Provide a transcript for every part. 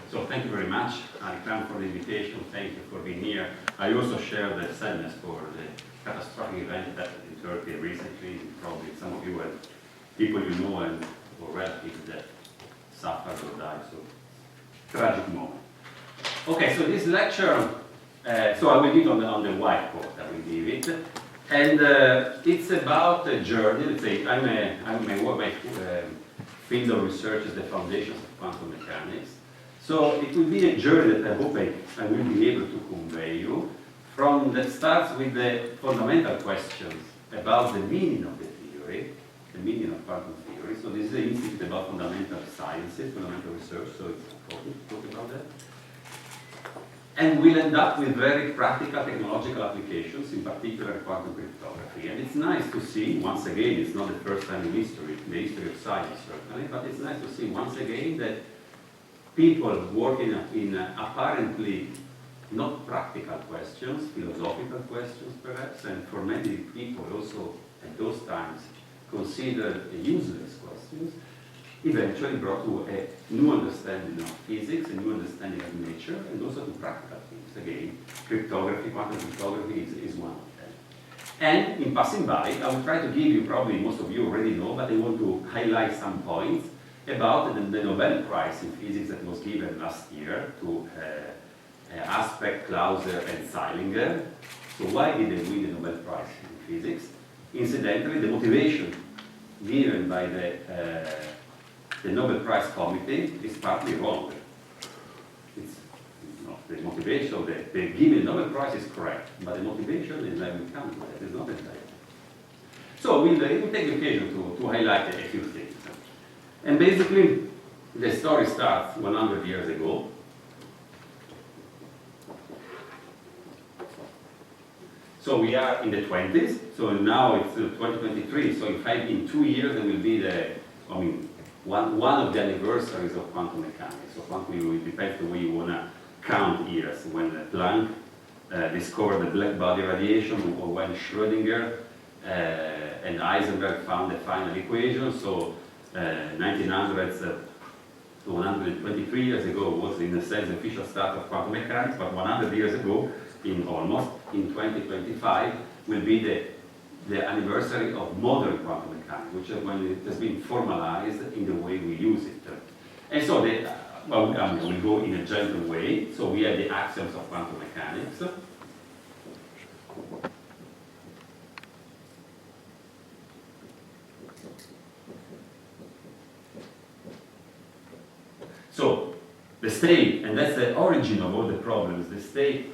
So thank you very much. I come for the invitation. Thank you for being here. I also share the sadness for the catastrophic event that happened in Turkey recently. Probably some of you have people you know and or relatives that suffered or died. So tragic moment. Okay, so this lecture, so I will give it on the whiteboard. I will give it, and it's about a journey. Let's say my field of research is the foundations of quantum mechanics. So it will be a journey that I hope I will be able to convey you from that starts with the fundamental questions about the meaning of the theory, the meaning of quantum theory. So this is an institute about fundamental sciences, fundamental research, so it's important to talk about that. And we'll end up with very practical technological applications, in particular quantum cryptography. And it's nice to see, once again, it's not the first time in the history of science certainly, but it's nice to see once again that people working in apparently not practical questions, philosophical questions perhaps, and for many people also at those times considered useless questions, eventually brought to a new understanding of physics, a new understanding of nature, and also to practical things. Again, cryptography, quantum cryptography is one of them. And in passing by, I will try to give you, probably most of you already know, but I want to highlight some points about the Nobel Prize in Physics that was given last year to Aspect, Clauser, and Zeilinger. So why did they win the Nobel Prize in Physics? Incidentally, the motivation given by the Nobel Prize Committee is partly wrong. It's not the motivation, the given Nobel Prize is correct, but the motivation is that we come to that, is not entirely. So we'll take the occasion to highlight a few things. And basically, the story starts 100 years ago. So we are in the 20s, so now it's 2023, so in 2 years there will be one of the anniversaries of quantum mechanics. So quantum will depend the way you want to count years, when Planck discovered the black body radiation, or when Schrodinger and Eisenberg found the final equation. So 1900s to 123 years ago was in a sense the official start of quantum mechanics, but 100 years ago, in 2025, will be the anniversary of modern quantum mechanics, which is when it has been formalized in the way we use it. And so we'll go in a gentle way. So we have the axioms of quantum mechanics. So the state, and that's the origin of all the problems, the state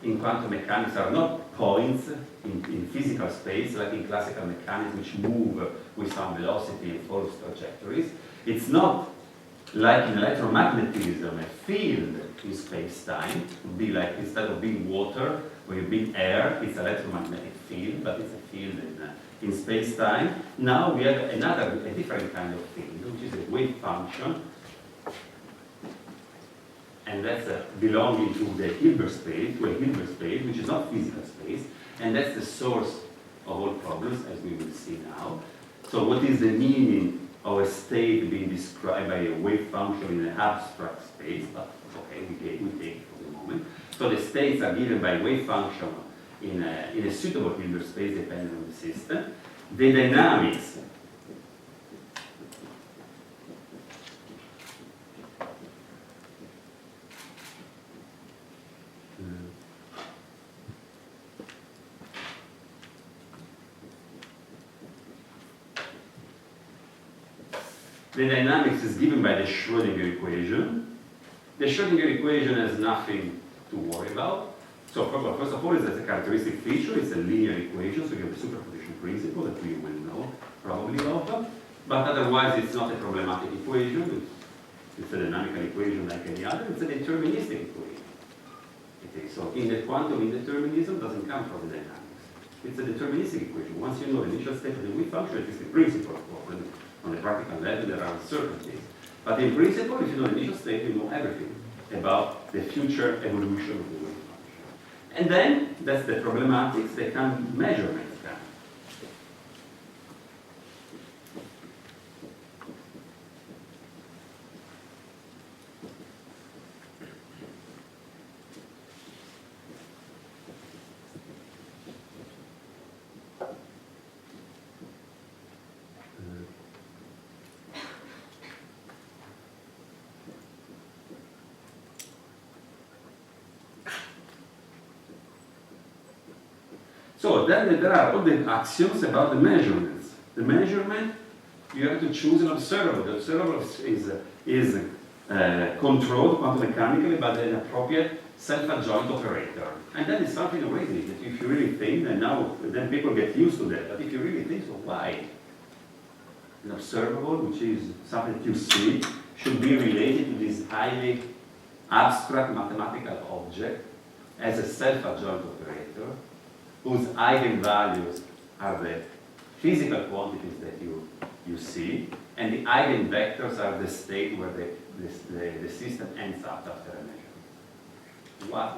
in quantum mechanics are not points in physical space, like in classical mechanics, which move with some velocity and follow trajectories. It's not like in electromagnetism, a field in space-time. It would be like, instead of being water, where you being air, it's electromagnetic field, but it's a field in space-time. Now we have a different kind of field, which is a wave function, and that's belonging to the Hilbert space, which is not physical space, and that's the source of all problems, as we will see now. So what is the meaning of a state being described by a wave function in an abstract space? But okay, we take it for the moment. So the states are given by wave function in a suitable Hilbert space depending on the system. The dynamics is given by the Schrodinger equation. The Schrodinger equation has nothing to worry about. So first of all, it's a characteristic feature. It's a linear equation, so you have the superposition principle that we will know probably of. But otherwise, it's not a problematic equation. It's a dynamical equation like any other. It's a deterministic equation. So in the quantum indeterminism doesn't come from the dynamics. It's a deterministic equation. Once you know the initial state of the wave function, it is the principle, of course. On the practical level, there are uncertainties. But in principle, if you know the initial state, you know everything about the future evolution of the wave function. And then, that's the problematics, they come measurements. So then there are all the axioms about the measurements. The measurement, you have to choose an observable. The observable is controlled quantum mechanically by an appropriate self-adjoint operator. And that is something already that if you really think, and now then people get used to that, but if you really think, so why? An observable, which is something that you see, should be related to this highly abstract mathematical object as a self-adjoint operator, whose eigenvalues are the physical quantities that you see, and the eigenvectors are the state where the system ends up after a measurement.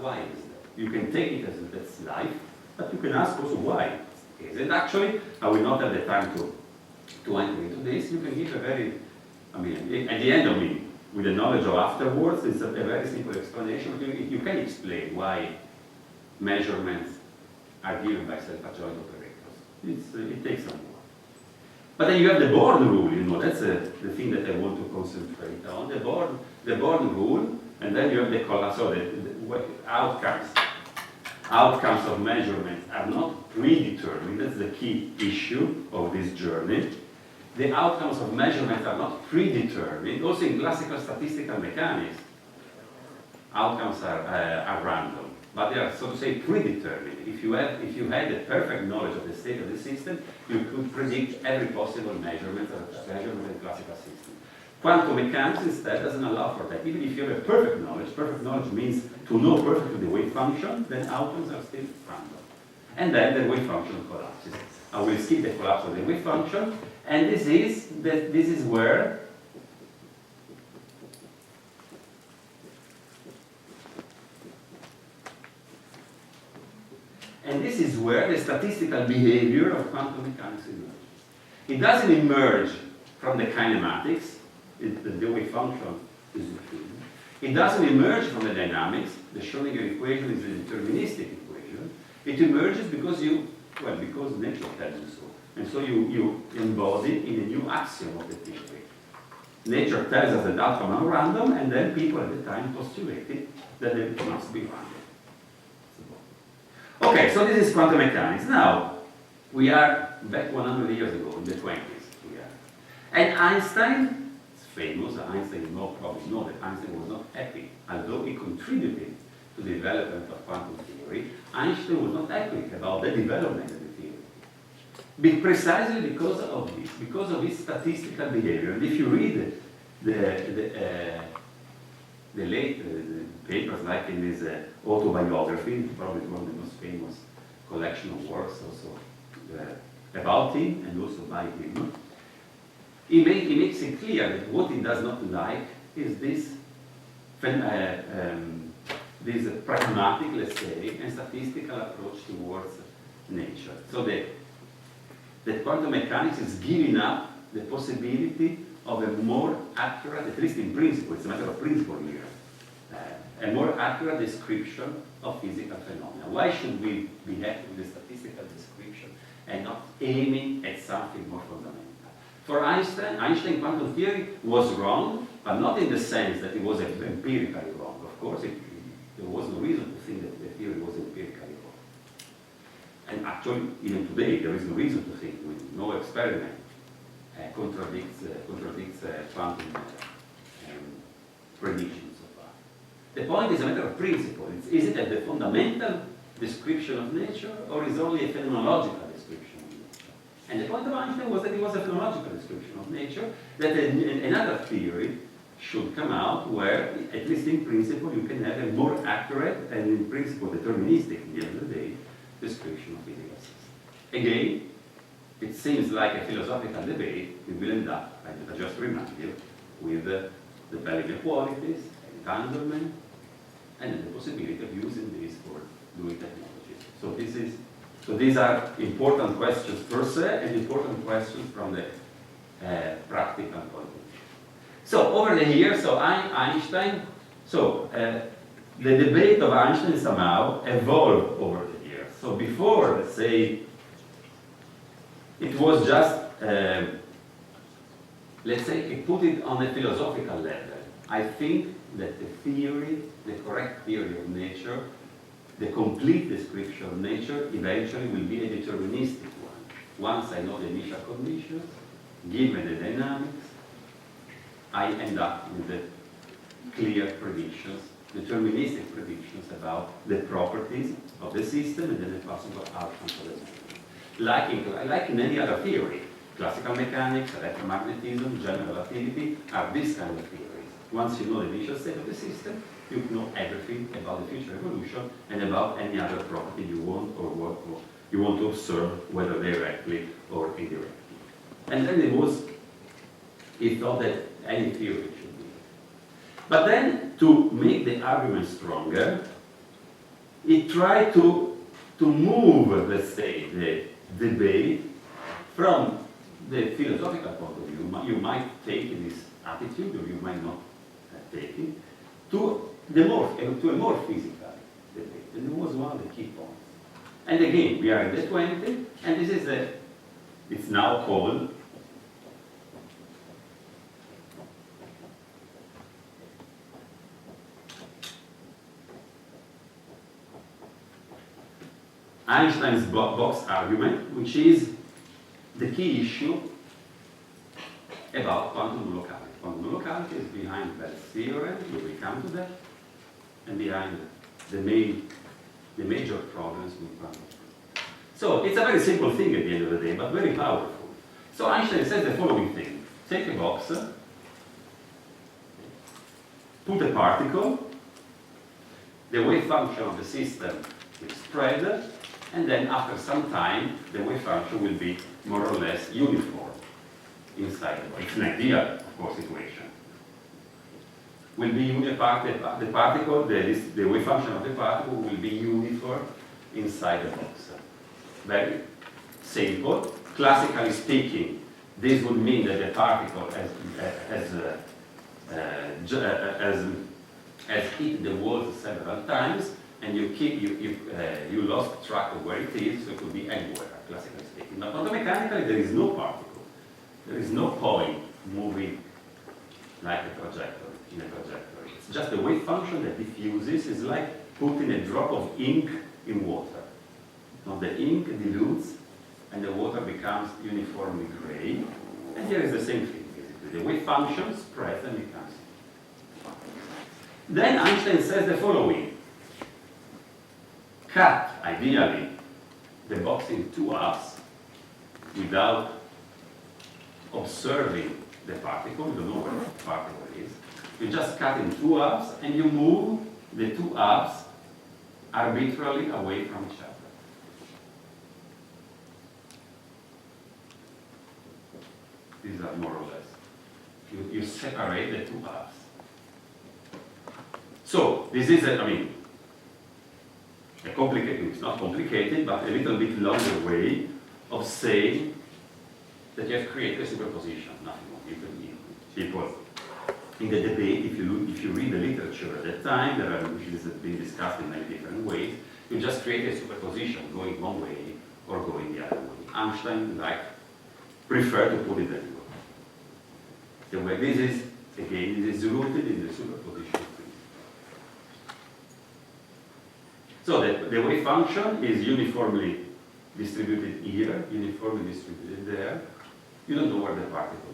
Why is that? You can take it as that's life, but you can ask also why is it. Actually, I will not have the time to enter into this. You can give a very, at the end of me, with the knowledge of afterwards, it's a very simple explanation. You can explain why measurements are given by self-adjoint operators. It takes some work. But then you have the Born rule, that's the thing that I want to concentrate on. The Born rule, and then you have the outcomes. Outcomes of measurements are not predetermined. That's the key issue of this journey. The outcomes of measurements are not predetermined. Also in classical statistical mechanics, outcomes are random, but they are, so to say, predetermined. If you had the perfect knowledge of the state of the system, you could predict every possible measurement in the classical system. Quantum mechanics instead doesn't allow for that. Even if you have a perfect knowledge means to know perfectly the wave function, then outcomes are still random. And then the wave function collapses. I will skip the collapse of the wave function, and this is where the statistical behavior of quantum mechanics emerges. It doesn't emerge from the kinematics. The wave function is the thing. It doesn't emerge from the dynamics. The Schrodinger equation is a deterministic equation. It emerges because nature tells you so. And so you embody it in a new axiom of the theory. Nature tells us that outcomes are random, and then people at the time postulated that it must be random. Okay, so this is quantum mechanics. Now, we are back 100 years ago, in the 20s. And Einstein, it's famous, Einstein, you probably know that Einstein was not happy. Although he contributed to the development of quantum theory, Einstein was not happy about the development of the theory. Precisely because of this, because of his statistical behavior. And if you read the papers, like in his autobiography, probably one of the most famous collection of works also about him and also by him, he makes it clear that what he does not like is this pragmatic, let's say, and statistical approach towards nature. So that quantum mechanics is giving up the possibility of a more accurate, at least in principle, it's a matter of principle here, a more accurate description of physical phenomena. Why should we be happy with the statistical description and not aiming at something more fundamental? For Einstein quantum theory was wrong, but not in the sense that it was empirically wrong. Of course, there was no reason to think that the theory was empirically wrong. And actually, even today, there is no reason to think, with no experiment contradicts quantum predictions so far. The point is a matter of principle. Is it a fundamental description of nature, or is it only a phenomenological description of nature? And the point of Einstein was that it was a phenomenological description of nature, that another theory should come out where, at least in principle, you can have a more accurate and in principle deterministic, at the end of the day, description of physical systems. Again, it seems like a philosophical debate. We will end up, I just remind you, with the Bell inequalities, entanglement, and then the possibility of using this for doing technologies. So these are important questions per se, and important questions from the practical point of view. So over the years, Einstein, the debate of Einstein somehow evolved over the years. So before, let's say, it was just, let's say, he put it on a philosophical level. I think that the correct theory of nature the complete description of nature eventually will be a deterministic one. Once I know the initial conditions, given the dynamics, I end up with the clear predictions, deterministic predictions about the properties of the system and then the possible outcomes of the system. Like in any other theory, classical mechanics, electromagnetism, general relativity are these kind of theories. Once you know the initial state of the system, you know everything about the future evolution and about any other property you want or you want to observe, whether directly or indirectly. And then he thought that any theory should be. But then, to make the argument stronger, he tried to move, let's say, the debate from the philosophical point of view. You might take this attitude, or you might not take it, to a more physical debate. And it was one of the key points. And again, we are in the 20th, and this is it's now called Einstein's box argument, which is the key issue about quantum locality. Quantum locality is behind Bell's theorem, we will come to that, and behind the major problems with quantum. So it's a very simple thing at the end of the day, but very powerful. So Einstein says the following thing. Take a box, put a particle, the wave function of the system will spread, and then after some time, the wave function will be more or less uniform inside the box. It's an ideal, of course, situation. Will be the particle, the wave function of the particle will be uniform inside the box. Very simple. Classically speaking, this would mean that the particle has hit the walls several times, and you lost track of where it is, so it could be anywhere, classically speaking. But quantum mechanically, there is no particle. There is no point moving like a projector, in a projector. It's just a wave function that diffuses. It's like putting a drop of ink in water. Now the ink dilutes, and the water becomes uniformly gray. And here is the same thing, basically. The wave function spreads and becomes. Then Einstein says the following. Cut, ideally, the box in two halves without observing the particle. You don't know where the particle is. You just cut in two halves and you move the two halves arbitrarily away from each other. These are more or less. You separate the two halves. So, this is, it's not complicated, but a little bit longer way of saying that you have created a superposition, nothing more. People in the debate, if you read the literature at that time, which has been discussed in many different ways, you just create a superposition going one way or going the other way. Einstein preferred to put it that way. The way this is, again, this is rooted in the superposition principle. So the wave function is uniformly distributed here, uniformly distributed there. You don't know where the particle is.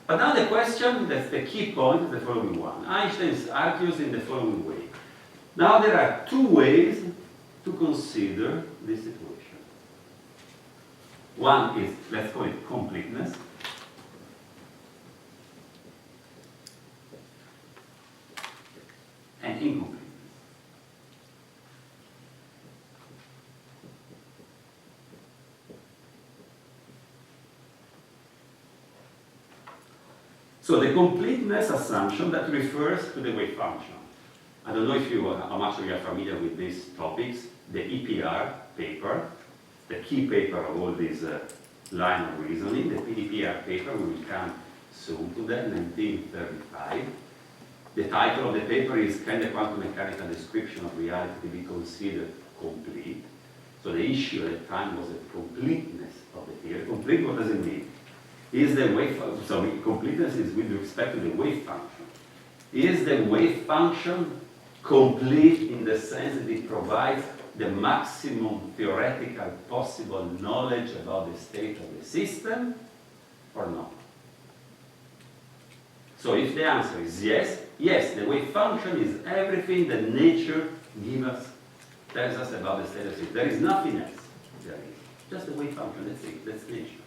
But now the question, that's the key point, is the following one. Einstein argues in the following way. Now there are two ways to consider this situation. One is, let's call it completeness. And incompleteness. So the completeness assumption that refers to the wave function. I don't know if how much you are familiar with these topics. The EPR paper, the key paper of all this line of reasoning, the EPR paper, we will come soon to that, 1935. The title of the paper is Can the Quantum Mechanical Description of Reality be Considered Complete? So the issue at the time was the completeness of the theory. Complete, what does it mean? Is the wave function, so completeness is with respect to the wave function. Is the wave function complete in the sense that it provides the maximum theoretical possible knowledge about the state of the system, or not? So if the answer is yes, yes, the wave function is everything that nature tells us about the state of the system. There is nothing else. There is just the wave function, that's it, that's nature.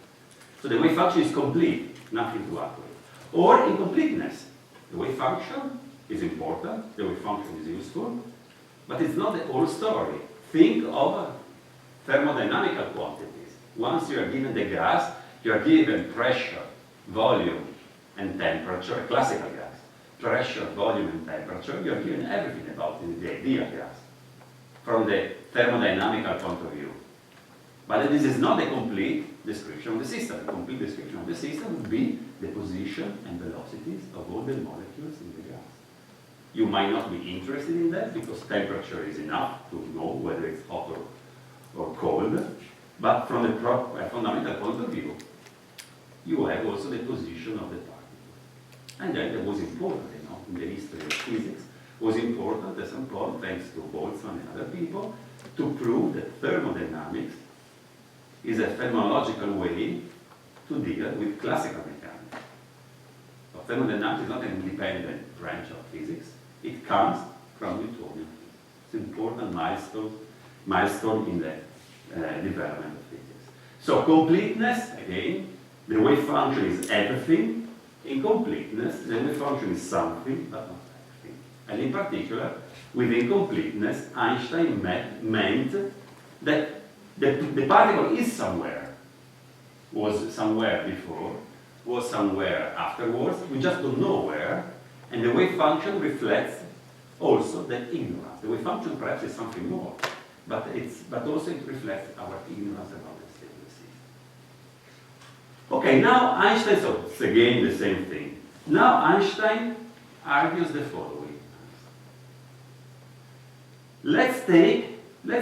So the wave function is complete, nothing to add to it. Or incompleteness. The wave function is important, the wave function is useful, but it's not the whole story. Think of thermodynamical quantities. Once you are given the gas, you are given pressure, volume, and temperature, a classical gas. Pressure, volume, and temperature, you are given everything about the ideal gas from the thermodynamical point of view. But this is not a complete description of the system. A complete description of the system would be the position and velocities of all the molecules in the gas. You might not be interested in that because temperature is enough to know whether it's hot or cold. But from the fundamental point of view, you have also the position of the particles. And then it was important, in the history of physics, was important at some point, thanks to Boltzmann and other people, to prove that thermodynamics is a phenomenological way to deal with classical mechanics. So thermodynamics is not an independent branch of physics. It comes from Newtonian physics. It's an important milestone in the development of physics. So completeness, again, the wave function is everything. Incompleteness, the wave function is something, but not everything. And in particular, with incompleteness, Einstein meant that the particle is somewhere, was somewhere before, was somewhere afterwards, we just don't know where, and the wave function reflects also that ignorance. The wave function perhaps is something more, but also it reflects our ignorance about the state of the system. Okay, now Einstein, so it's again the same thing. Now Einstein argues the following. Let's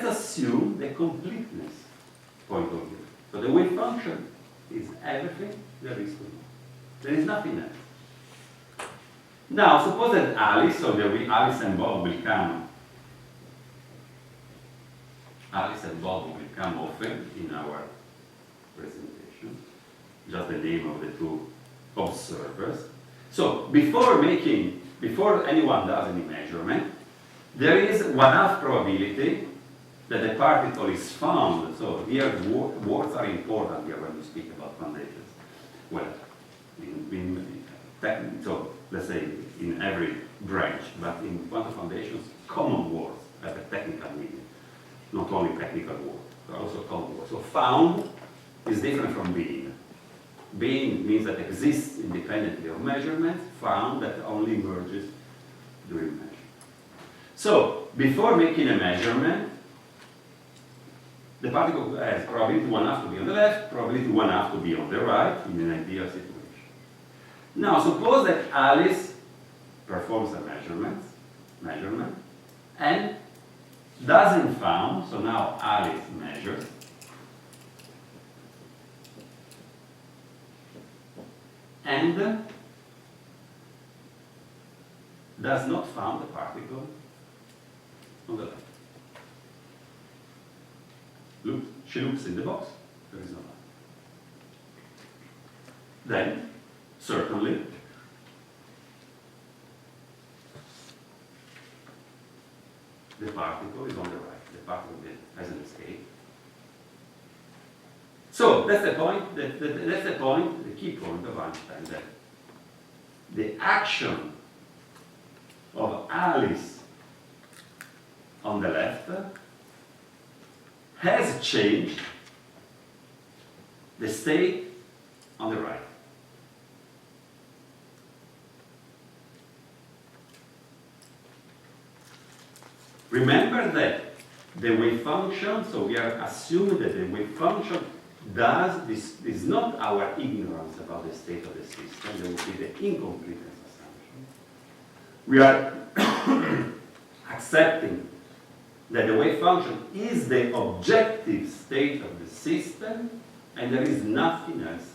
assume the completeness point of view. So the wave function is everything there is to know. There is nothing else. Now, suppose that Alice, so Alice and Bob will come often in our presentation, just the name of the two observers. So before anyone does any measurement, there is 1/2 probability that the particle is found. So here words are important here when we speak about foundations. Well, so let's say in every branch, but in quantum foundations, common words have a technical meaning, not only technical words, but also common words. So found is different from being. Being means that exists independently of measurement, found that only emerges during measurement. So before making a measurement, the particle has probability 1/2 to be on the left, probability 1/2 to be on the right in an ideal situation. Now suppose that Alice performs a measurement and doesn't found, so now Alice measures, and does not found the particle on the left. Look, she looks in the box, there is no light. Then, certainly, the particle is on the right. The particle hasn't escaped. So that's the point. That's the point. The key point of Einstein, that the action of Alice on the left has changed the state on the right. Remember that the wave function, so we are assuming that the wave function this is not our ignorance about the state of the system, there will be the incompleteness assumption. We are accepting that the wave function is the objective state of the system and there is nothing else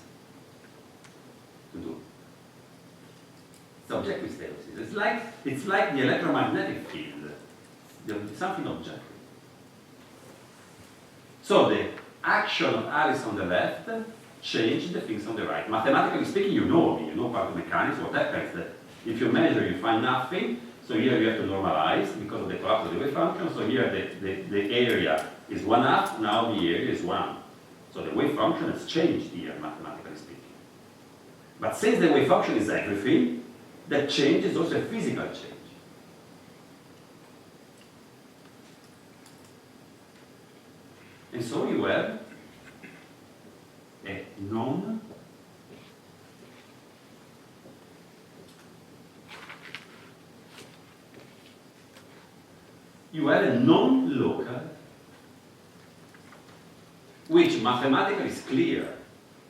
to do. It's the objective state of the system. It's like the electromagnetic field. There will be something objective. So the action of Alice on the left changed the things on the right. Mathematically speaking, you know quantum mechanics. What happens is that if you measure, you find nothing. So here you have to normalize because of the collapse of the wave function. So here the area is 1/2, now the area is 1. So the wave function has changed here, mathematically speaking. But since the wave function is everything, that change is also a physical change. And so you have a non non-local, which mathematically is clear.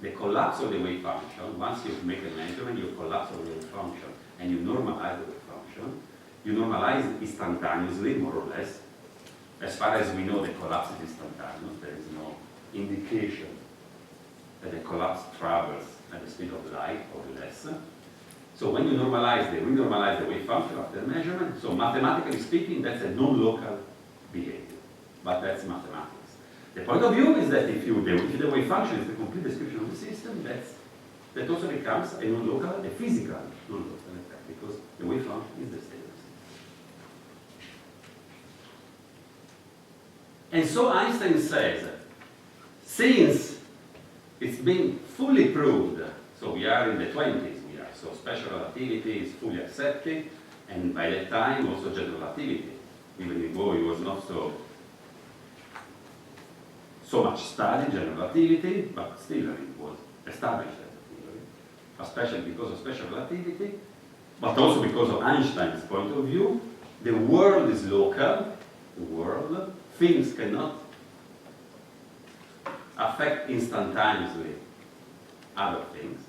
The collapse of the wave function, once you make a measurement, you collapse of the wave function, and you normalize the wave function. You normalize instantaneously, more or less. As far as we know, the collapse is instantaneous. There is no indication that the collapse travels at the speed of light or less. So when you renormalize the wave function after measurement, so mathematically speaking, that's a non-local behavior. But that's mathematics. The point of view is that if the wave function is the complete description of the system, that also becomes a non-local, a physical non-local effect, because the wave function is the state of the system. And so Einstein says, since it's been fully proved, so we are in the 20s, so special relativity is fully accepted, and by that time also general relativity, even though it was not so much studied, general relativity, but still it was established as a theory, especially because of special relativity, but also because of Einstein's point of view. The world is local, things cannot affect instantaneously other things.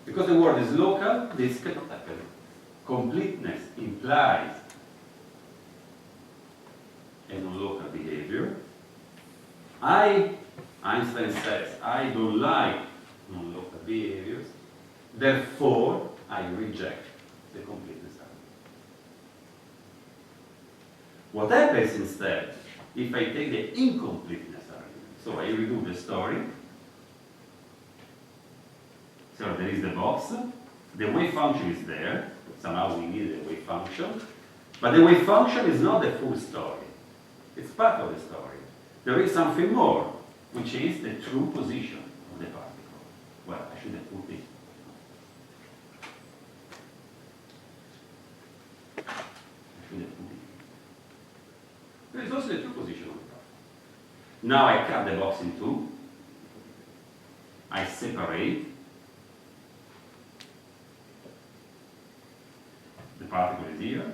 Because the world is local, this cannot happen. Completeness implies a non-local behavior. Einstein says, I don't like non-local behaviors, therefore I reject the completeness argument. What happens instead, if I take the incompleteness argument? So I redo the story. So there is the box, the wave function is there, somehow we need a wave function, but the wave function is not the full story. It's part of the story. There is something more, which is the true position of the particle. Well, I should have put it. There is also the true position of the particle. Now I cut the box in two. I separate the particle is here.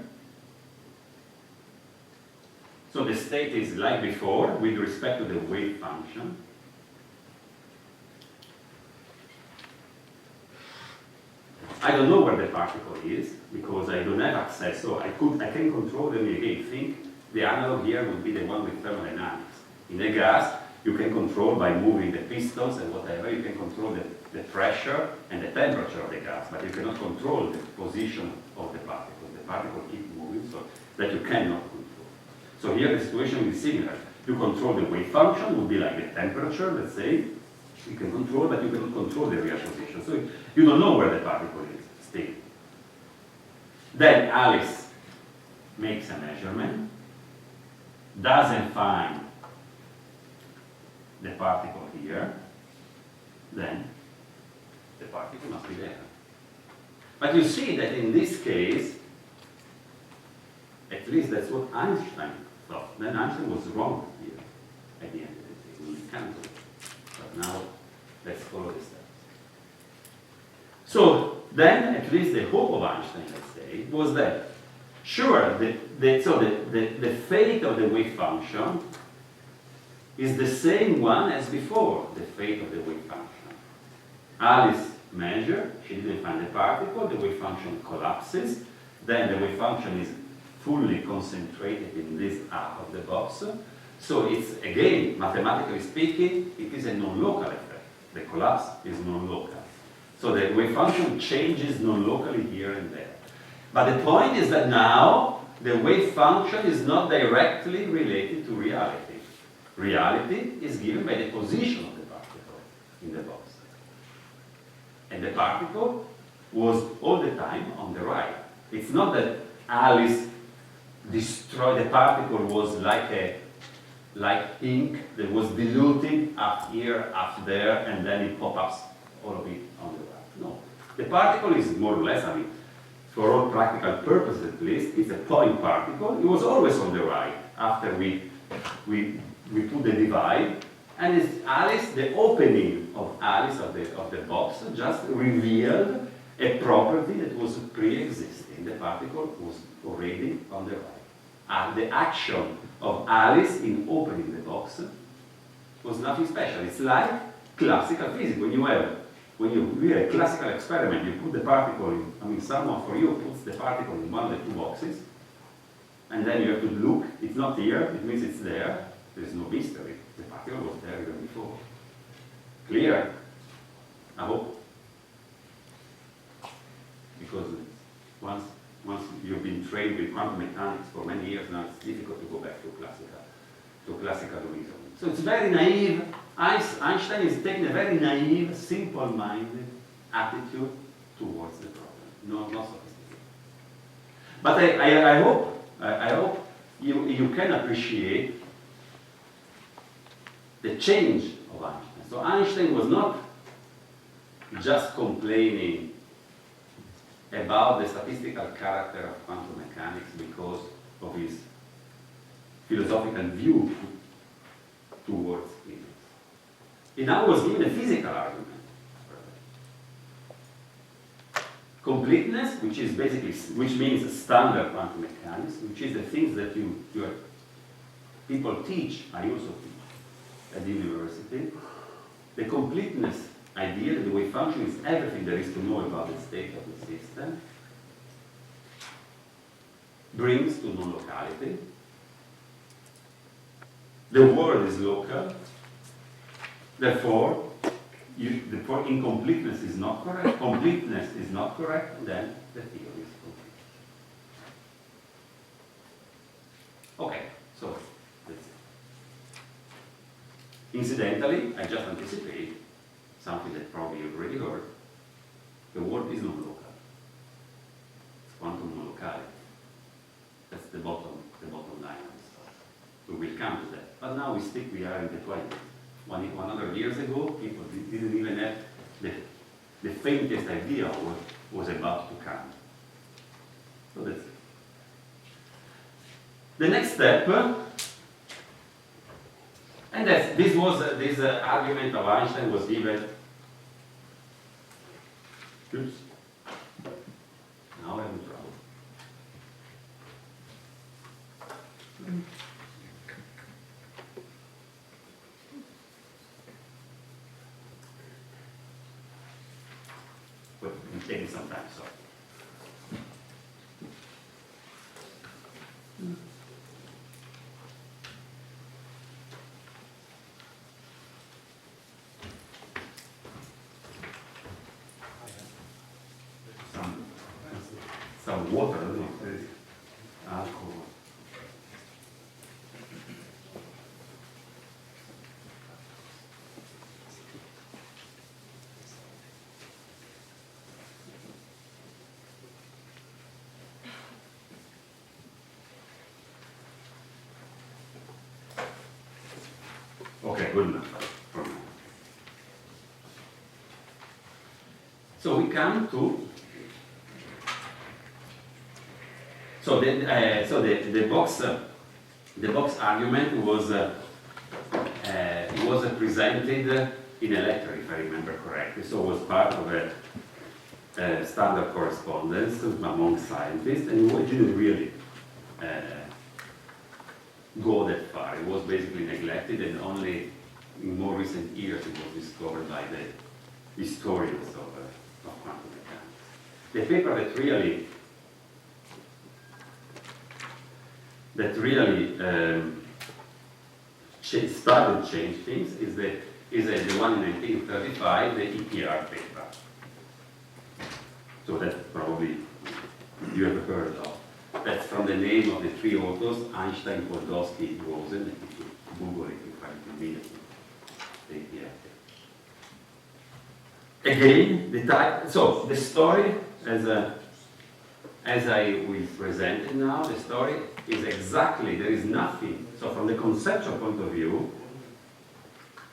So the state is like before with respect to the wave function. I don't know where the particle is because I don't have access, so I can control them again. Think the analog here would be the one with thermodynamics. In a gas, you can control by moving the pistons and whatever, you can control the pressure and the temperature of the gas, but you cannot control the position of the particle. The particle keeps moving, so that you cannot control. So here the situation is similar. You control the wave function, would be like the temperature, let's say. You can control, but you cannot control the real position. So you don't know where the particle is still. Then Alice makes a measurement, doesn't find the particle here, then the particle must be there. But you see that in this case, at least that's what Einstein thought. Then Einstein was wrong here at the end of the day. We cancelled it. But now let's follow the steps. So then at least the hope of Einstein, let's say, was that sure, the fate of the wave function is the same one as before, the fate of the wave function. Alice measured, she didn't find the particle, the wave function collapses, then the wave function is fully concentrated in this half of the box. So it's, again, mathematically speaking, it is a non-local effect. The collapse is non-local. So the wave function changes non-locally here and there. But the point is that now the wave function is not directly related to reality. Reality is given by the position of the particle in the box. And the particle was all the time on the right. It's not that Alice destroyed the particle, was like ink that was diluted up here, up there, and then it pops up all of it on the right. No. The particle is more or less, I mean, for all practical purposes at least, it's a point particle. It was always on the right after we put the divide. And it's Alice, the opening of Alice of the box just revealed a property that was pre-existing. The particle was already on the right. And the action of Alice in opening the box was nothing special. It's like classical physics. When you do a classical experiment, you put the particle in, I mean, someone for you puts the particle in one of the two boxes, and then you have to look. It's not here, it means it's there. There is no mystery. The particle was there even before. Clear? I hope. Because once you've been trained with quantum mechanics for many years now, it's difficult to go back to classical reasoning. So it's very naive. Einstein is taking a very naive, simple-minded attitude towards the problem. Not sophisticated. But I hope you can appreciate the change of Einstein. So Einstein was not just complaining about the statistical character of quantum mechanics because of his philosophical view towards physics. He now was given a physical argument. Completeness, which means standard quantum mechanics, which is the things that people teach, I also teach at the university. The completeness idea that the wave function is everything there is to know about the state of the system, brings to non-locality. The world is local, therefore incompleteness is not correct, completeness is not correct, then the theory is complete. Okay, so that's it. Incidentally, I just anticipate something that probably you've already heard. The world is non-local. It's quantum non-locality. That's the bottom line of the stuff. We will come to that. But now we are in the 20s. 100 years ago, people didn't even have the faintest idea of what was about to come. So that's it. The next step, and this argument of Einstein was given. Oops. Now I'm in trouble. But it's taking some time, so. Some water, I don't know if there is alcohol. Okay, good enough for now. So we come to. So the box argument was presented in a letter, if I remember correctly. So it was part of a standard correspondence among scientists, and it didn't really go that far. It was basically neglected, and only in more recent years it was discovered by the historians of quantum mechanics. The paper that really started to change things is the one in 1935, the EPR paper. So that probably you have heard of. That's from the name of the three authors, Einstein, Podolsky, Rosen. If you Google it, you find it immediately. Again, so the story, as I will present it now, the story is exactly, there is nothing. So from the conceptual point of view,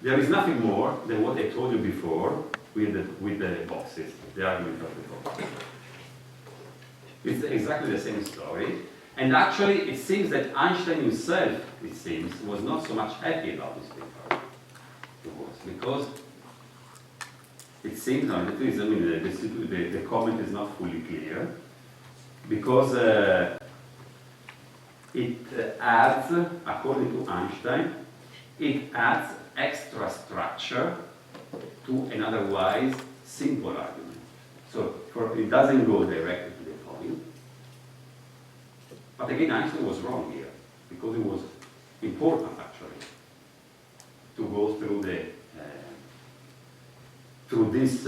there is nothing more than what I told you before with the boxes, the argument of the box. It's exactly the same story. And actually, it seems that Einstein himself, it seems, was not so much happy about this paper. Because it seems, the comment is not fully clear, because it adds, according to Einstein, it adds extra structure to an otherwise simple argument. So it doesn't go directly to the point. But again, Einstein was wrong here, because it was important actually to go through this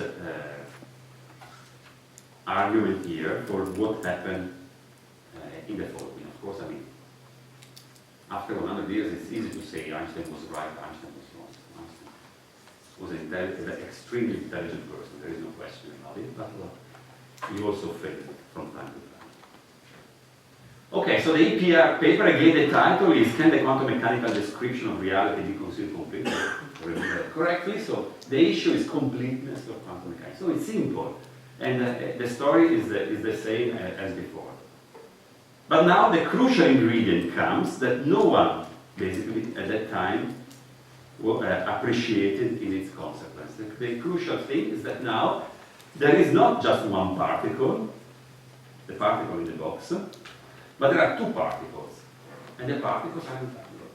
argument here for what happened in the following. Of course, I mean, after 100 years, it's easy to say Einstein was right, Einstein was wrong. Einstein was an extremely intelligent person, there is no question about it, but he also failed from time to time. Okay, so the EPR paper, again, the title is Can the Quantum Mechanical Description of Reality be Considered Complete? Remember correctly, so the issue is completeness of quantum mechanics. So it's simple, and the story is the same as before. But now the crucial ingredient comes that no one, basically, at that time, appreciated in its consequence. The crucial thing is that now there is not just one particle, the particle in the box, but there are two particles, and the particles are entangled.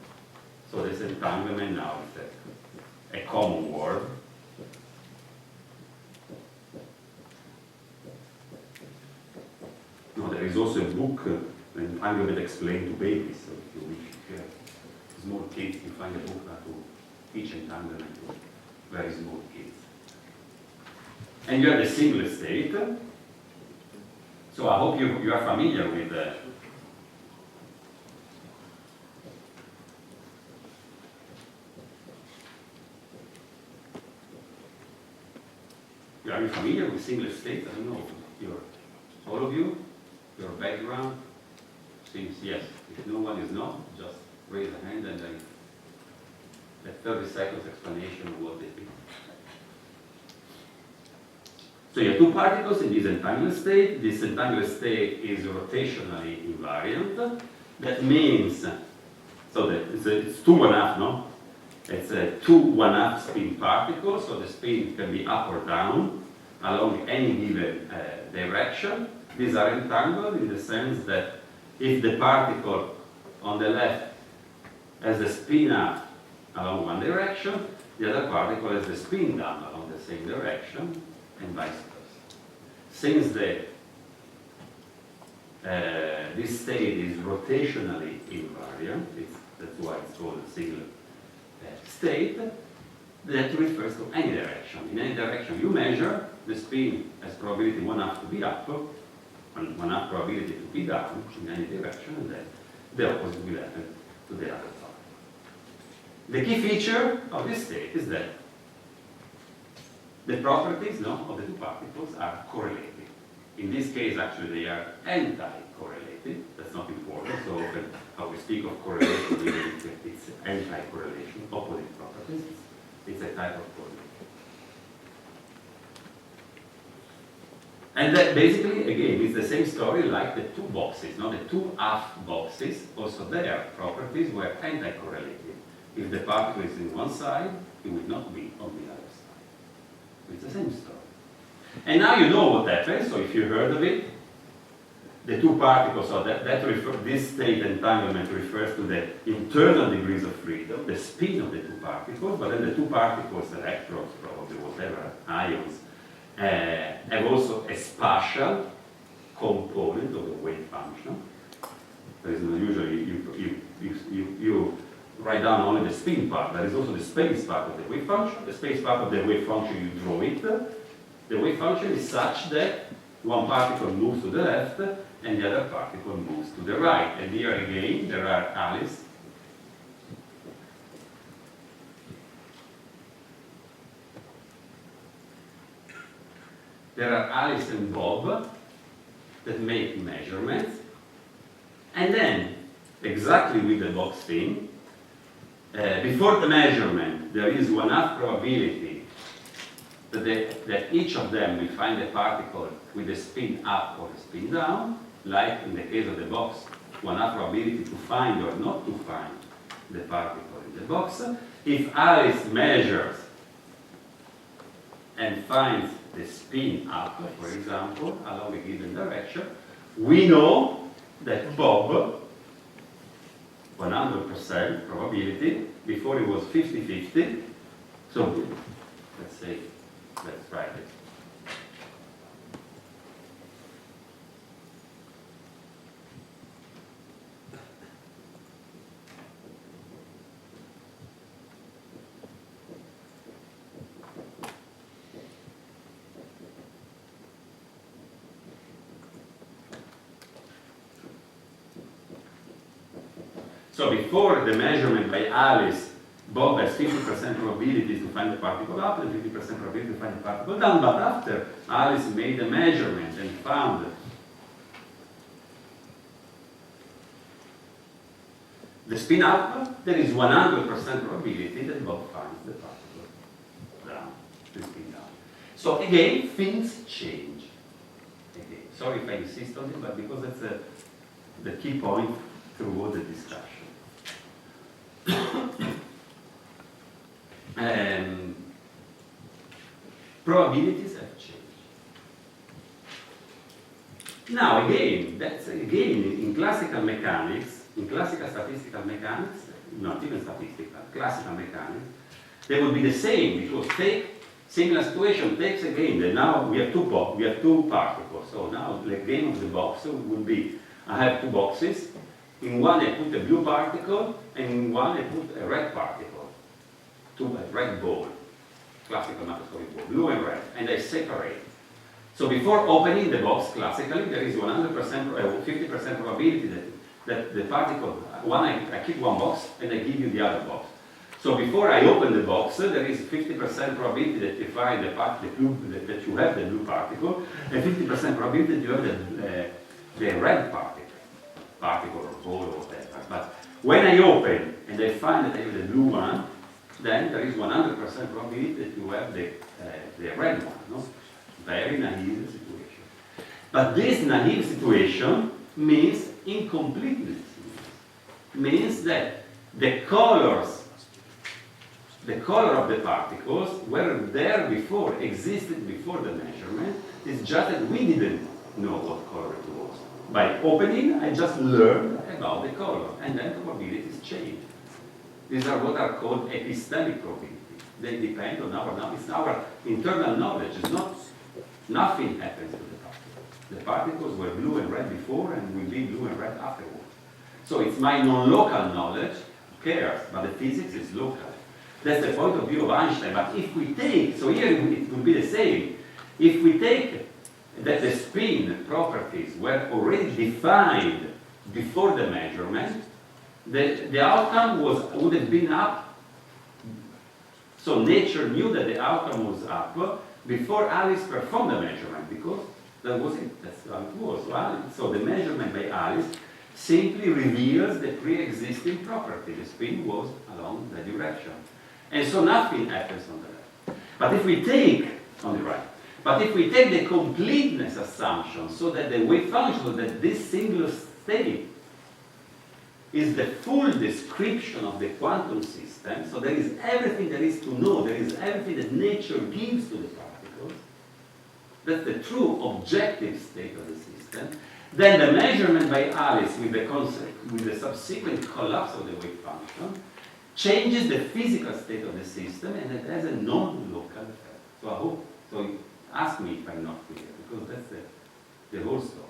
So this entanglement now is a common word. No, there is also a book, Entanglement Explained to Babies. So if you wish, small kids, you find a book that will teach entanglement to very small kids. And you have the single state. So I hope you are familiar with Are you familiar with single states? I don't know. All of you? Your background? Seems yes. If no one is not, just raise a hand and a 30 seconds explanation of what they do. So you have two particles in this entangled state. This entangled state is rotationally invariant. That means, so that it's 2 1/2, no? It's a 2 1/2 spin particle, so the spin can be up or down along any given direction. These are entangled in the sense that if the particle on the left has the spin up along one direction, the other particle has the spin down along the same direction, and vice versa. Since this state is rotationally invariant, that's why it's called a single state, that refers to any direction. In any direction you measure, the spin has probability 1/2 to be up, and 1/2 probability to be down in any direction, and then the opposite will happen to the other side. The key feature of this state is that the properties of the two particles are correlated. In this case, actually, they are anti-correlated. That's not important. So often, how we speak of correlation, it's anti-correlation, opposite properties. It's a type of correlation. And that basically, again, it's the same story like the two boxes, the two half boxes. Also, their properties were anti-correlated. If the particle is in one side, it would not be on the other side. So it's the same story. And now you know what happens, so if you heard of it, the two particles, so this state entanglement refers to the internal degrees of freedom, the spin of the two particles, but then the two particles, electrons, probably whatever, ions, have also a spatial component of the wave function. There is usually you write down only the spin part. There is also the space part of the wave function. The space part of the wave function, you draw it. The wave function is such that one particle moves to the left and the other particle moves to the right. And here again, there are Alice. There are Alice and Bob that make measurements, and then, exactly with the box thing, before the measurement, there is 1/2 probability that each of them will find a particle with a spin up or a spin down, like in the case of the box, 1/2 probability to find or not to find the particle in the box. If Alice measures and finds the spin up, for example, along a given direction, we know that Bob, 100% probability, before it was 50-50, so let's say, let's write it. So before the measurement by Alice, Bob has 50% probability to find the particle up and 50% probability to find the particle down, but after Alice made the measurement and found the spin up, there is 100% probability that Bob finds the particle down, the spin down. So again, things change. Again, sorry if I insist on it, but because that's the key point through all the discussion. Probabilities have changed. Now again, that's again in classical mechanics, in classical statistical mechanics, not even statistical, classical mechanics, they would be the same, because take similar situation takes again that now we have two particles. So now the game of the box would be I have two boxes. In one I put a blue particle, and in one I put a red particle, a red ball, classical macroscopic ball, blue and red, and I separate. So before opening the box, classically, there is 100%, 50% probability that the particle, I keep one box and I give you the other box. So before I open the box, there is 50% probability that you find that you have the blue particle, and 50% probability that you have the red particle or ball or whatever. But when I open and I find that I have the blue one, then there is 100% probability that you have the red one. No? Very naive situation. But this naive situation means incompleteness. Means that the color of the particles were there before, existed before the measurement. It's just that we didn't know what color it was. By opening, I just learned about the color, and then the probabilities change. These are what are called epistemic probabilities. They depend on our knowledge. It's our internal knowledge. It's not, nothing happens to the particles. The particles were blue and red before, and will be blue and red afterwards. So it's my non-local knowledge, who cares, but the physics is local. That's the point of view of Einstein. But if we take, so here it will be the same. If we take that the spin properties were already defined before the measurement, the outcome would have been up. So nature knew that the outcome was up before Alice performed the measurement, because that was it. That's how it was. So the measurement by Alice simply reveals the pre-existing property. The spin was along the direction. And so nothing happens on the left. But if we take, on the right, but if we take the completeness assumption, so that the wave function, that this single state is the full description of the quantum system, so there is everything there is to know, there is everything that nature gives to the particles, that's the true objective state of the system, then the measurement by Alice with the subsequent collapse of the wave function changes the physical state of the system, and it has a non-local effect. So I hope, so ask me if I'm not clear, because that's the whole story.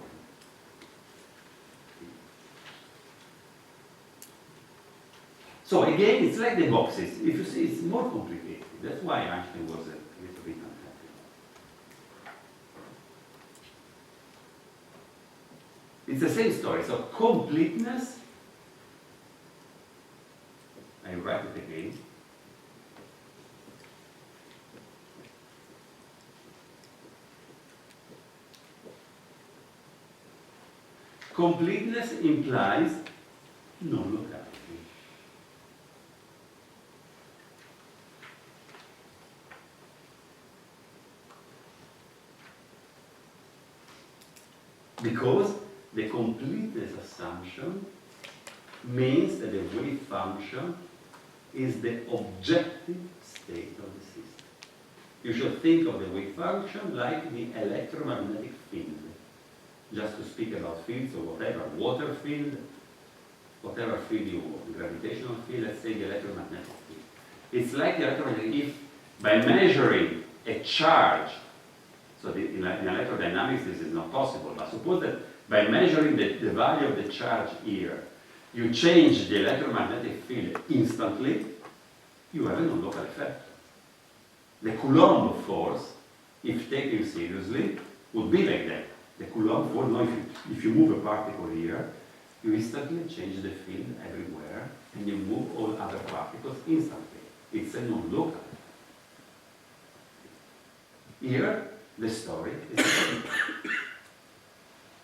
So again, it's like the boxes. If you see, it's more complicated. That's why Einstein was a little bit unhappy. It's the same story. So completeness, I write it again. Completeness implies non-locality. Because the completeness assumption means that the wave function is the objective state of the system. You should think of the wave function like the electromagnetic field. Just to speak about fields or whatever, water field, whatever field you want, gravitational field, let's say the electromagnetic field. It's like the electromagnetic, if by measuring a charge, so in electrodynamics this is not possible, but suppose that by measuring the value of the charge here, you change the electromagnetic field instantly, you have a non-local effect. The Coulomb force, if taken seriously, would be like that. The Coulomb force, now if you move a particle here, you instantly change the field everywhere, and you move all other particles instantly. It's a non-local. Here, the story is the same.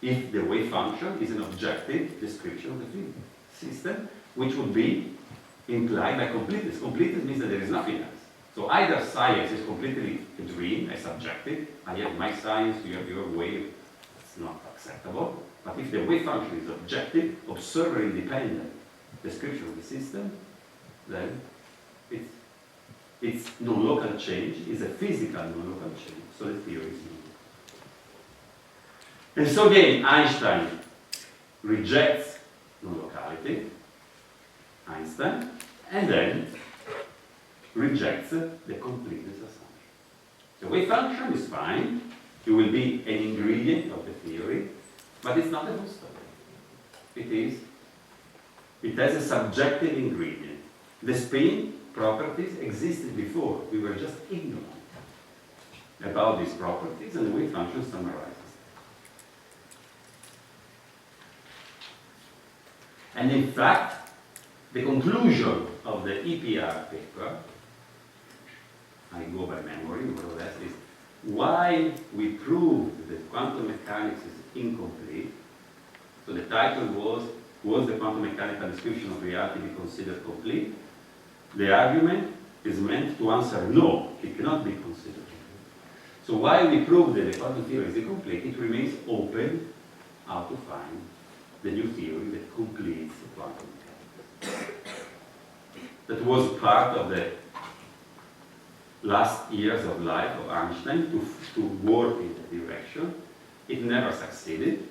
If the wave function is an objective description of the field system, which would be implied by completeness. Completeness means that there is nothing else. So either science is completely a dream, a subjective, I have my science, you have your wave, it's not acceptable. But if the wave function is objective, observer independent description of the system, then it's non-local change, is a physical non-local change, so the theory is non-local. And so again, Einstein rejects non-locality, Einstein, and then rejects the completeness assumption. The wave function is fine, it will be an ingredient of the theory, but it's not the whole story. It has a subjective ingredient. The spin properties existed before, we were just ignorant about these properties, and the wave function summarizes. And in fact, the conclusion of the EPR paper, I go by memory more or less, is why we proved that quantum mechanics is incomplete. So the title was the quantum mechanical description of reality be considered complete? The argument is meant to answer no, it cannot be considered complete. So while we proved that the quantum theory is incomplete, it remains open how to find the new theory that completes the quantum mechanics. That was part of the last years of life of Einstein to work in that direction. It never succeeded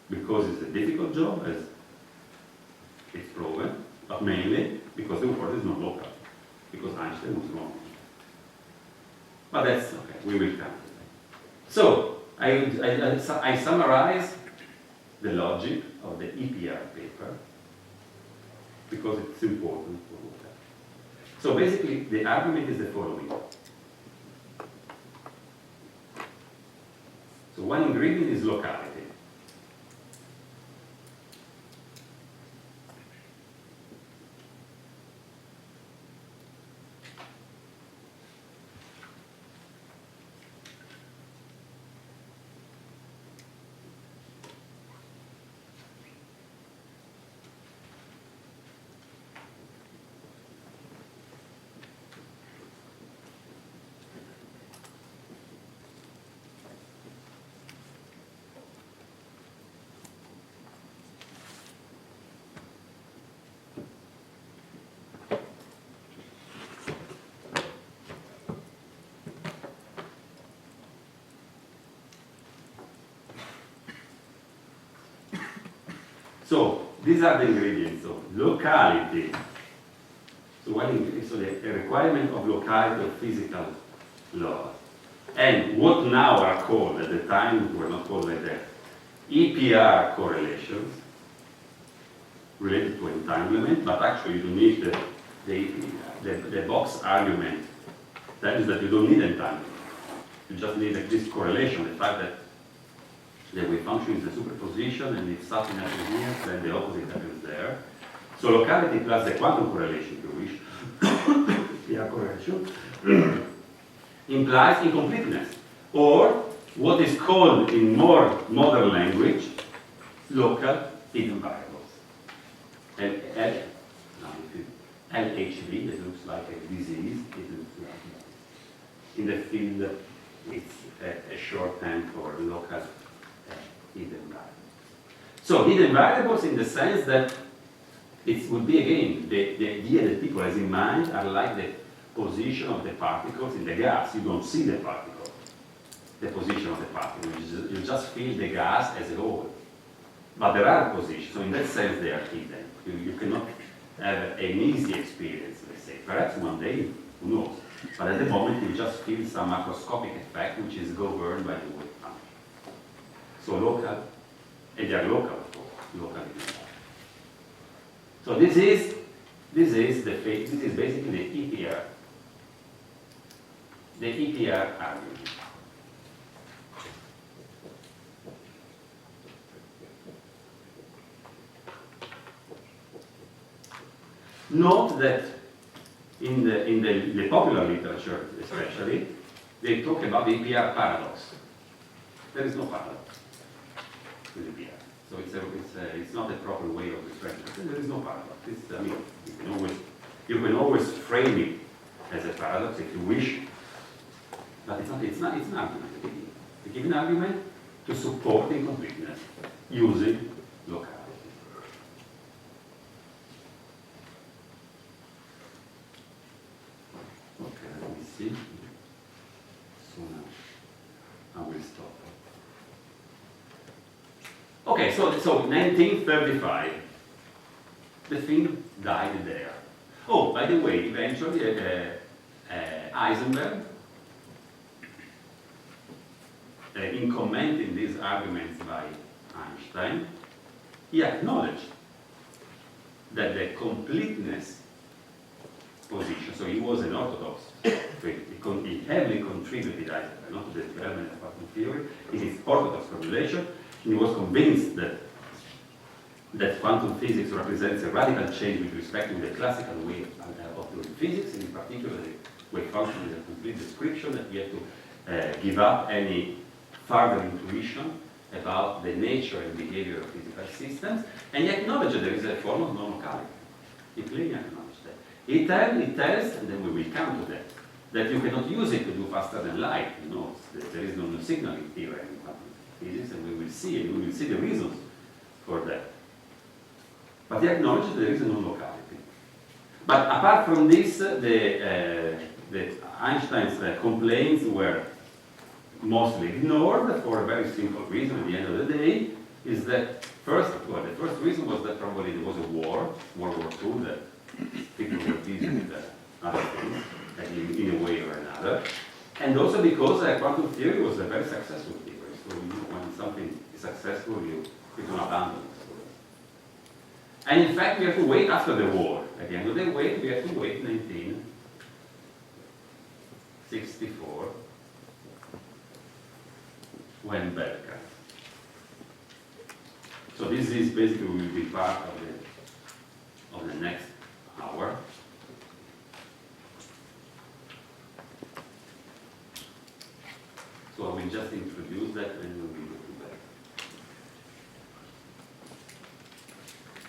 because it's a difficult job, as it's proven, but mainly because the world is not local, because Einstein was wrong. But that's okay, we will come to that. So, I summarize the logic of the EPR paper because it's important to look at. So basically, the argument is the following. So one ingredient is locality. So these are the ingredients. So locality. So the requirement of locality of physical laws. And what now are called, at the time were not called like that, EPR correlations related to entanglement, but actually you don't need the box argument. That is that you don't need entanglement. You just need this correlation, the fact that the wave function is a superposition, and if something happens here, then the opposite happens there. So locality plus the quantum correlation, if you wish, yeah, correlation, implies incompleteness, or what is called in more modern language, local hidden variables. LHV, that looks like a disease, it looks like in the field, it's a shorthand for local hidden variables. So hidden variables in the sense that it would be, again, the idea that people have in mind are like the position of the particles in the gas. You don't see the particle, the position of the particle. You just feel the gas as a whole. But there are positions, so in that sense they are hidden. You cannot have an easy experience, let's say. Perhaps one day, who knows? But at the moment you just feel some macroscopic effect which is governed by the wave function. So local, and they are local, of course, local. So this is basically the EPR. The EPR argument. Note that in the popular literature, especially, they talk about the EPR paradox. There is no paradox with EPR. So it's not a proper way of describing it. There is no paradox. I mean, you can always frame it as a paradox if you wish, but it's an argument. They give an argument to support incompleteness using locality. Okay, let me see. So now I will stop. Okay, so 1935, the thing died there. Oh, by the way, eventually Eisenberg, in commenting these arguments by Einstein, he acknowledged that the completeness position, so he was an orthodox, he heavily contributed, Eisenberg, not to the development of quantum theory, in his orthodox formulation. He was convinced that quantum physics represents a radical change with respect to the classical way of doing physics, and in particular the wave function is a complete description, that we have to give up any further intuition about the nature and behavior of physical systems, and he acknowledged that there is a form of non-locality. He plainly acknowledged that. He tells, and then we will come to that you cannot use it to do faster than light. You know, there is no signaling theory in quantum physics, and we will see the reasons for that. But he acknowledged that there is a non-locality. But apart from this, the Einstein's complaints were mostly ignored for a very simple reason. At the end of the day, is that the first reason was that probably there was a war, World War II, that people were busy with other things, in a way or another, and also because quantum theory was a very successful theory. So when something is successful, you don't abandon it. And in fact, we have to wait after the war. At the end of the day, we have to wait 1964, when Bell comes. So this is basically will be part of the next hour. So I will just introduce that and we will go to Bell.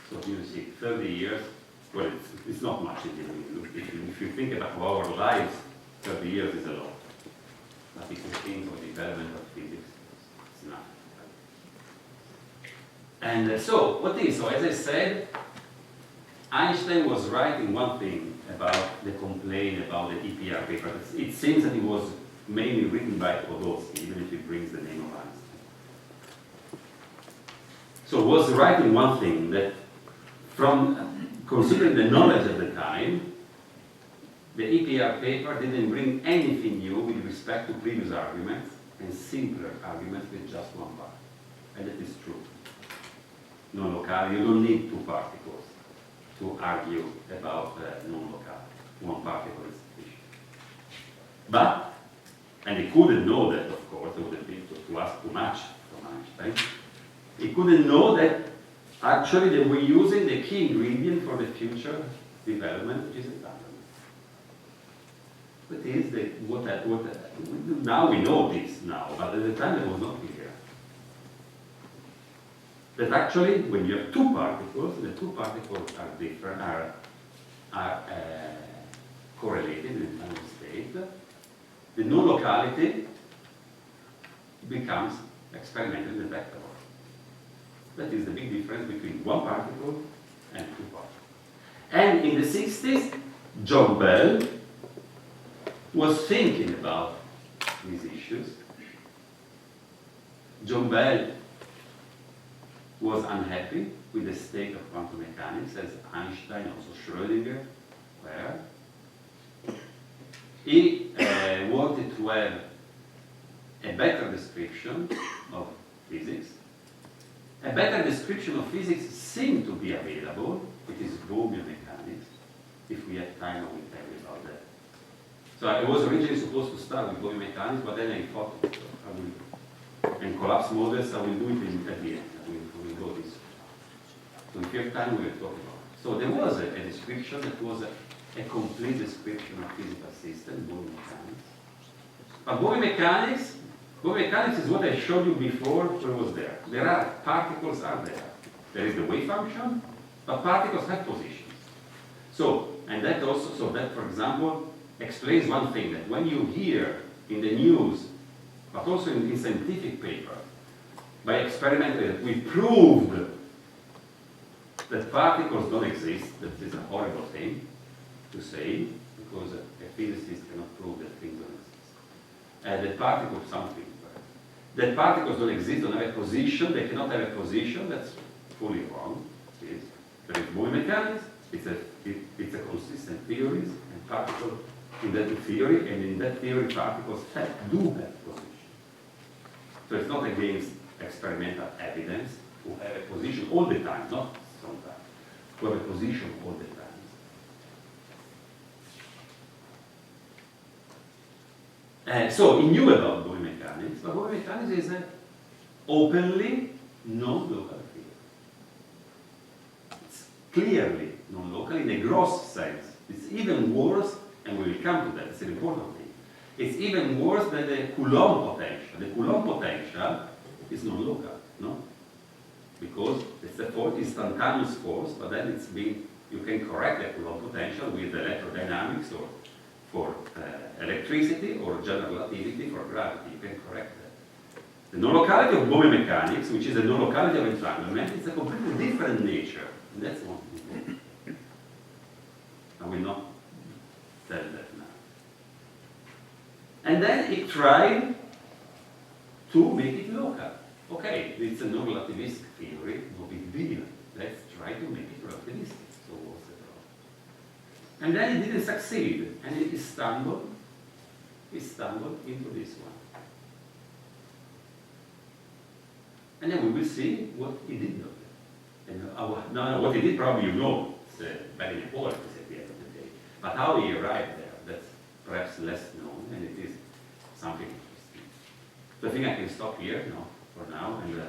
So you see, 30 years, well, it's not much in the end. If you think about our lives, 30 years is a lot. But if you think of the development of physics, it's not. And so, what is? So as I said, Einstein was right in one thing about the complaint about the EPR paper. It seems that it was mainly written by Podolsky, even if it brings the name of Einstein. So was right in one thing, that from considering the knowledge at the time, the EPR paper didn't bring anything new with respect to previous arguments and simpler arguments with just one part. And that is true. Non-locality, you don't need two particles to argue about non-locality. One particle is sufficient. But, and they couldn't know that, of course, it would have been to ask too much from Einstein. He couldn't know that actually they were using the key ingredient for the future development, which is entanglement. But is the, now we know this now, but at the time it was not clear. That actually, when you have two particles, the two particles are different, are correlated in the entanglement state. The no locality becomes experimentally detectable. That is the big difference between one particle and two particles. And in the 60s, John Bell was thinking about these issues. John Bell was unhappy with the state of quantum mechanics, as Einstein, also Schrodinger, were. He wanted to have a better description of physics. A better description of physics seemed to be available. It is Bohmian mechanics. If we have time, I will tell you about that. So I was originally supposed to start with Bohmian mechanics, but then I thought I will, and collapse models, I will do it at the end. I will go this way. So if you have time, we will talk about it. So there was a description that was a complete description of physical system, Bohmian mechanics. But Bohmian mechanics is what I showed you before when it was there. There are, particles are there. There is the wave function, but particles have positions. So, and that also, so that, for example, explains one thing, that when you hear in the news, but also in scientific paper, by experimentally that we proved that particles don't exist, that is a horrible thing to say, because a physicist cannot prove that things don't exist. The particles, something. That particles don't exist, don't have a position, they cannot have a position, that's fully wrong. There is Bohmian mechanics, it's a consistent theories, and particles in that theory, and in that theory particles do have position. So it's not against experimental evidence to have a position all the time, not sometimes, to have a position all the time. So he knew about Bohmian mechanics, but Bohmian mechanics is an openly non-local field. It's clearly non-local in a gross sense. It's even worse, and we will come to that, it's an important thing. It's even worse than the Coulomb potential. The Coulomb potential is non-local, no? Because it's a instantaneous force, but then it's been, you can correct the Coulomb potential with electrodynamics or for electricity or general relativity for gravity. You can correct that. The non-locality of Bohmian mechanics, which is the non-locality of entanglement, it's a completely different nature. And that's one thing. I will not tell that now. And then he tried to make it local. Okay, it's a non-relativistic theory, no big deal. Let's try to make it relativistic. So what's the problem? And then he didn't succeed, and he stumbled into this one. And then we will see what he did not do. And what he did probably you know, it's very important at the end of the day. But how he arrived there, that's perhaps less known, and it is something interesting. So I think I can stop here for now, and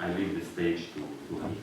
I leave the stage to him.